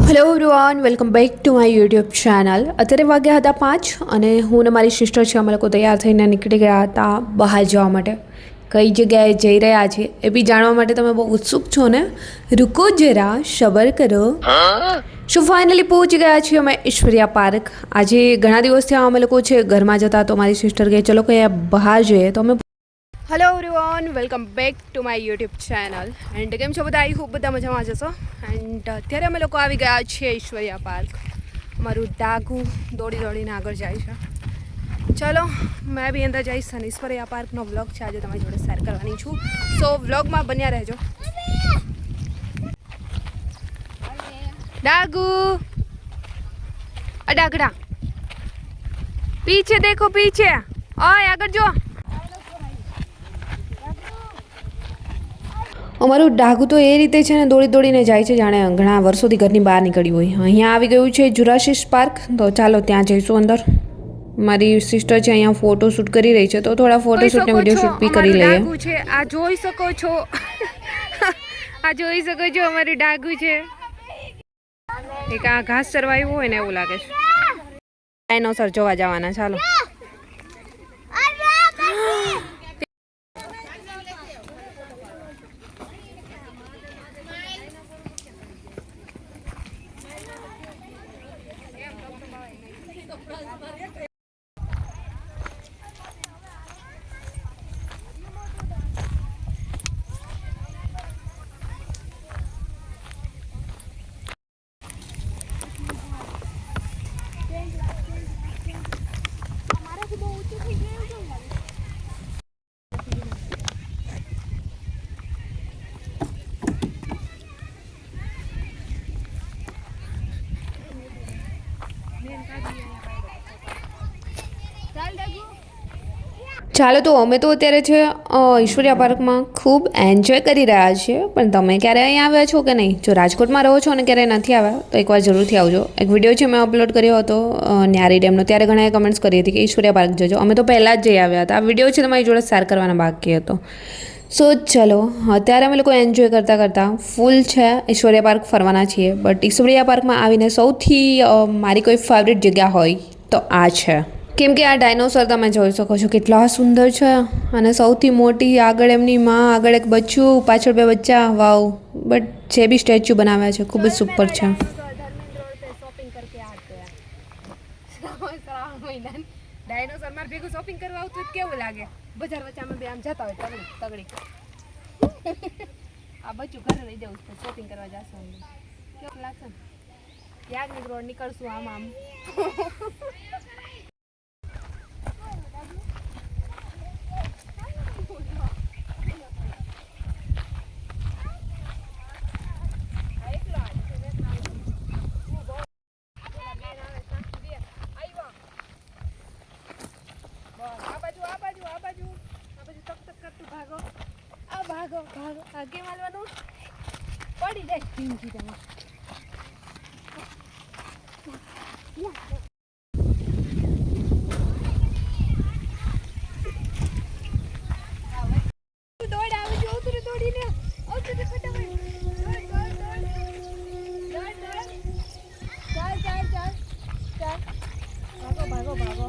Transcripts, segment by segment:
Hello everyone, welcome back to my YouTube channel. અત્યારે વાગ્યા હતા 5 અને હું ને મારી સિસ્ટર છે, અમે લોકો તૈયાર થઈને નીકળી ગયા હતા બહાર જવા માટે. કઈ જગ્યાએ જઈ રહ્યા છે એ બી જાણવા માટે તમે બહુ ઉત્સુક છો ને? રૂકો જરા, સબર કરો. સો ફાઇનલી પહોંચી ગયા છીએ અમે ઈશ્વરિયા પાર્ક. આજે ઘણા દિવસથી અમે લોકો છે ઘરમાં જતા, તો મારી સિસ્ટર કહે ચલો કે બહાર જઈએ. તો અમે hello everyone, welcome back to my YouTube channel. And કેમ છો બધા? આઈ હોપ બધા મજામાં જશો. એન્ડ અત્યારે અમે લોકો આવી ગયા છીએ ઈશ્વરિયા પાર્ક. અમારું ડાઘુ દોડીને આગળ જાય છે. ચલો, મેં બી અંદર જઈશ અને ઈશ્વરિયા પાર્કનો વ્લોગ છે આજે તમારી જોડે શેર કરવાની છું. સો વ્લોગમાં બન્યા રહેજો. ડાઘુ, અડાગડા, પીછે દેખો, પીછે. ઓય આગળ જો. અમારું ડાઘુ તો એ રીતે છે ને દોડીને જાય છે જાણે ઘણા વર્ષોથી ઘરની બહાર નીકળ્યું હોય. અહીંયા આવી ગયું છે જુરાસિસ પાર્ક, તો ચાલો ત્યાં જઈશું અંદર. મારી સિસ્ટર છે અહીંયા ફોટો શૂટ કરી રહી છે, તો થોડા ફોટો શૂટ ને વિડીયો શૂટ બી કરી લઈએ. ડાઘુ છે આ, જોઈ શકો છો. આ જોઈ શકો છો, અમારું ડાઘુ છે. એક આ ઘાસ ચરવાયું હોય ને એવું લાગે છે. ડાયનોસર જોવા જવાના, ચાલો. ચાલો, તો અમે તો અત્યારે છે ઈશ્વરિયા પાર્કમાં ખૂબ એન્જોય કરી રહ્યા છીએ. પણ તમે ક્યારે અહીં આવ્યા છો કે નહીં? જો રાજકોટમાં રહો છો અને ક્યારે નથી આવ્યા તો એકવાર જરૂરથી આવજો. એક વિડીયો છે મેં અપલોડ કર્યો હતો ન્યારી ડેમનો, ત્યારે ઘણાએ કમેન્ટ્સ કરી હતી કે ઈશ્વરિયા પાર્ક જજો. અમે તો પહેલાં જ જઈ આવ્યા હતા. આ વિડીયો છે તમારી જોડે શેર કરવાના બાકી હતો. સો ચલો, અત્યારે અમે લોકો એન્જોય કરતાં ફૂલ છે ઈશ્વરિયા પાર્ક ફરવાના છીએ. બટ ઈશ્વરિયા પાર્કમાં આવીને સૌથી મારી કોઈ ફેવરિટ જગ્યા હોય તો આ છે. કેમ કે આ ડાયનોસર તમે જોઈ શકો છો કેટલા સુંદર છે. અને સૌથી મોટી આગળ એમની માં, આગળ એક બચ્ચું, પાછળ બે બચ્ચા. વાવ! બટ જે બી સ્ટેચ્યુ બનાવ્યા છે ખૂબ જ સુપર છે. ડાયનોસર માર ભેગું શોપિંગ કરવા આવતું કેવું લાગે? બજાર વચ્ચે અમે બે આમ જતા હોય તગડી. આ બચ્ચું ઘરે લઈ જવું છે, શોપિંગ કરવા જશું. કેવું લાગશે? યાદ રોડ નીકળશું આમ. ભાગો આગે માલવાનું પડી જાય ટીંકી તમે. દોડ આવજો, ઉતરે દોડીને આવજો ફટાફટ. દોડ ભાગો.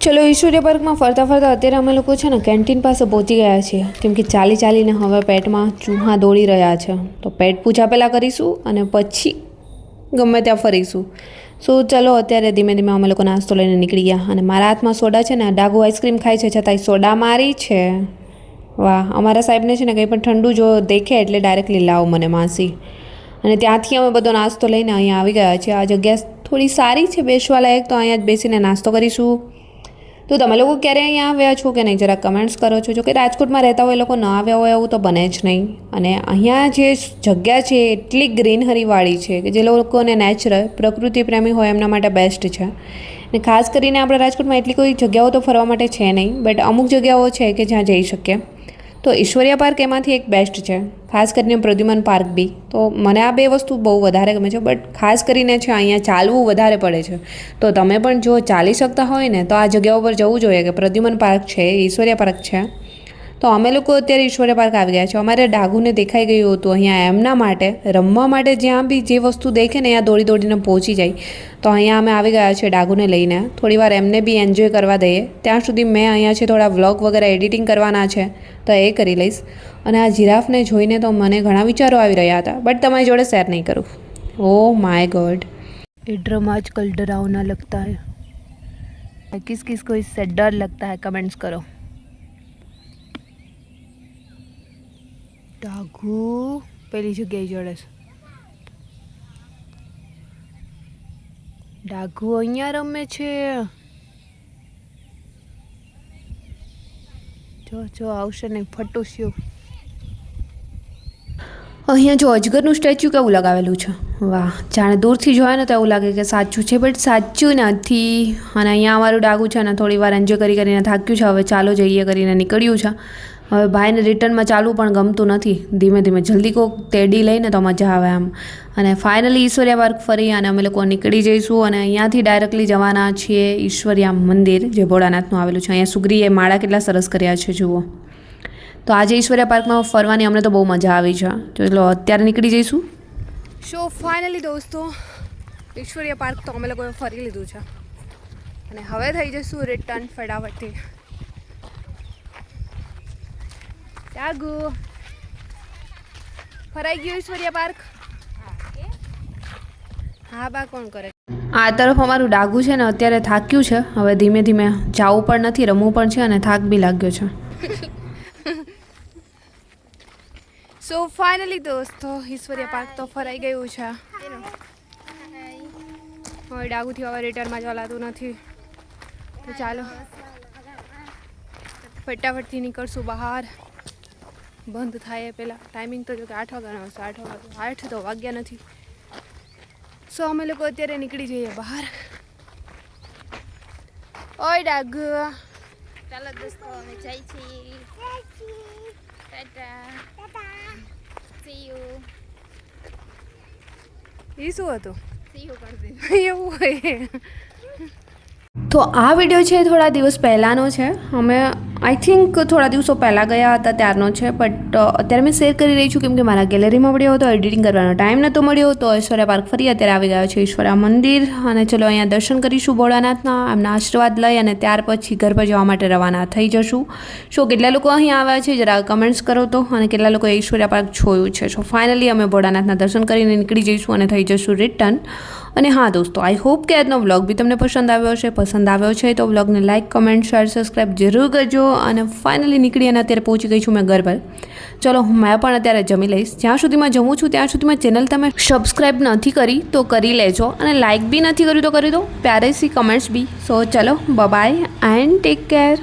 ચલો, ઈશ્વરિયા પાર્કમાં ફરતા અત્યારે અમે લોકો છે ને કેન્ટીન પાસે પહોંચી ગયા છીએ. કેમ કે ચાલીને હવે પેટમાં ચૂહા દોડી રહ્યા છે. તો પેટ પૂજા પહેલાં કરીશું અને પછી ગમે ત્યાં ફરીશું. સો ચલો, અત્યારે ધીમે અમે લોકો નાસ્તો લઈને નીકળી ગયા. અને મારા હાથમાં સોડા છે ને, ડાઘુ આઈસ્ક્રીમ ખાય છે છતાંય સોડા મારી છે. વાહ, અમારા સાહેબને છે ને કંઈ પણ ઠંડુ જો દેખે એટલે ડાયરેક્ટલી લાવો મને માસી. અને ત્યાંથી અમે બધો નાસ્તો લઈને અહીંયા આવી ગયા છીએ. આ જગ્યા થોડી સારી છે બેસવા લાયક, તો અહીંયા જ બેસીને નાસ્તો કરીશું. તો તમે લોકો ક્યારે અહીંયા આવ્યા છો કે નહીં જરા કમેન્ટ્સ કરો છો. જો કે રાજકોટમાં રહેતા હોય એ લોકો ન આવ્યા હોય એવું તો બને જ નહીં. અને અહીંયા જે જગ્યા છે એટલી ગ્રીનહરીવાળી છે કે જે લોકોને નેચરલ પ્રકૃતિ પ્રેમી હોય એમના માટે બેસ્ટ છે. અને ખાસ કરીને આપણા રાજકોટમાં એટલી કોઈ જગ્યાઓ તો ફરવા માટે છે નહીં, બટ અમુક જગ્યાઓ છે કે જ્યાં જઈ શકીએ. તો ઈશ્વરિયા પાર્ક એમાંથી એક બેસ્ટ છે, ખાસ કરીને પ્રદ્યુમન પાર્ક બી. તો મને આ બે વસ્તુ બહુ વધારે ગમે છે, બટ ખાસ કરીને છે અહીંયા ચાલવું વધારે પડે છે. તો તમે પણ જો ચાલી શકતા હોય ને તો આ જગ્યા ઉપર જવું જોઈએ કે પ્રદ્યુમન પાર્ક છે, ઈશ્વરિયા પાર્ક છે. તો અમે લોકો અત્યારે ઈશ્વરિયા પાર્ક આવી ગયા છે. અમારે ડાઘુને દેખાઈ ગયું હતું અહીંયા એમના માટે રમવા માટે, જ્યાં બી જે વસ્તુ દેખે ને ત્યાં દોડી દોડીને પહોંચી જાય. તો અહીંયા અમે આવી ગયા છીએ ડાઘુને લઈને. થોડી વાર એમને બી એન્જોય કરવા દઈએ. ત્યાં સુધી મેં અહીંયા છે થોડા વ્લોગ વગેરે એડિટિંગ કરવાના છે, તો એ કરી લઈશ. અને આ જિરાફને જોઈને તો મને ઘણા વિચારો આવી રહ્યા હતા, બટ તમારી જોડે શેર નહીં કરું. ઓ माय गॉड, ये ड्रम आजकल डरावना लगता है. किस किस को इससे डर लगता है कमेंट्स करो. ડાઘુ પેલી જગ્યાએ જોડે છે. ડાઘુ અહીંયા રમે છે. જો આવશે નહીં ફટુસ્યું. અહીંયા જો અજગરનું સ્ટેચ્યુ કેવું લગાવેલું છે. વાહ, જાણે દૂરથી જોયા ને તો એવું લાગે કે સાચું છે, બટ સાચું નથી. અને અહીંયા અમારું ડાઘુ છે ને થોડી વાર એન્જોય કરીને થાક્યું છે. હવે ચાલો જઈએ કરીને નીકળ્યું છે. હવે ભાઈને રિટર્નમાં ચાલવું પણ ગમતું નથી. ધીમે ધીમે જલ્દી કોક તેડી લઈને તો મજા આવે આમ. અને ફાઇનલી ઈશ્વરિયા પાર્ક ફરી અને અમે લોકો નીકળી જઈશું. અને અહીંયાથી ડાયરેક્ટલી જવાના છીએ ઈશ્વરિયા મંદિર, જે ભોળાનાથનું આવેલું છે. અહીંયા સુગ્રીએ માળા કેટલા સરસ કર્યા છે જુઓ. તો આજે ઈશ્વરિયા પાર્કમાં ફરવાની અમને તો બહુ મજા આવી છે. ચલો અત્યારે નીકળી જઈશું. સો ફાઇનલી દોસ્તો ઈશ્વરિયા પાર્ક તો અમે લોકોએ ફરી લીધું છે. અને હવે થઈ જઈશું રિટર્ન ફટાફટથી. ડાઘુ ફરાઈ ગયું ઈશ્વરિયા પાર્ક. હા બા કોણ કરે. આ તરફ અમારું ડાઘુ છે ને અત્યારે થાક્યું છે. હવે ધીમે ધીમે જવું પણ નથી, રમવું પણ છે અને થાક બી લાગ્યો છે. સો ફાઇનલી દોસ્તો ઈશ્વરિયા પાર્ક તો ફરાઈ ગયું છે. હવે ડાઘુથી હવે રિટર્નમાં ચલાતું નથી, તો ચાલો ફટાફટથી નીકળશું બહાર. બંધ થાય પહેલાં. ટાઈમિંગ તો જો કે 8 વાગ્યાનો હશે. 8 તો વાગ્યા નથી. સો અમે લોકો અત્યારે નીકળી જઈએ બહાર. ઓય ડાઘુ, ચાલો દોસ્તો અમે જઈ છીએ. ટાટા. C you. એ શું હતું? સી યુ કરી દે. એવું હોય. તો આ વિડીયો છે થોડા દિવસ પહેલાંનો છે. અમે આઈ થિંક થોડા દિવસો પહેલાં ગયા હતા ત્યારનો છે, બટ અત્યારે મેં શેર કરી રહી છું કેમ કે મારા ગેલેરીમાં મળ્યો હતો, એડિટિંગ કરવાનો ટાઈમ નહોતો મળ્યો. તો ઈશ્વરિયા પાર્ક ફરી અત્યારે આવી ગયો છે ઈશ્વરિયા મંદિર. અને ચલો અહીંયા દર્શન કરીશું ભોળાનાથના, એમના આશીર્વાદ લઈ અને ત્યાર પછી ઘર પર જવા માટે રવાના થઈ જશું. સો કેટલા લોકો અહીંયા આવ્યા છે જરા કમેન્ટ્સ કરો તો, અને કેટલા લોકોએ ઈશ્વરિયા પાર્ક જોયું છે. સો ફાઇનલી અમે ભોળાનાથના દર્શન કરીને નીકળી જઈશું અને થઈ જશું રિટર્ન. અને હા દોસ્તો, આઈ હોપ કે આજનો વ્લોગ બી તમને પસંદ આવ્યો હશે. પસંદ આવ્યો છે તો વ્લોગને લાઇક, કમેન્ટ, શેર, સબસ્ક્રાઈબ જરૂર કરજો. અને ફાઇનલી નીકળી અને અત્યારે પહોંચી ગઈ છું મેં ઘર પર. ચલો મેં પણ અત્યારે જમી લઈશ. જ્યાં સુધીમાં જમું છું ત્યાં સુધીમાં ચેનલ તમે સબસ્ક્રાઈબ નથી કરી તો કરી લેજો, અને લાઇક બી નથી કર્યું તો કરી દો, પ્યારે સી કમેન્ટ્સ બી. સો ચલો બાય એન્ડ ટેક કેર.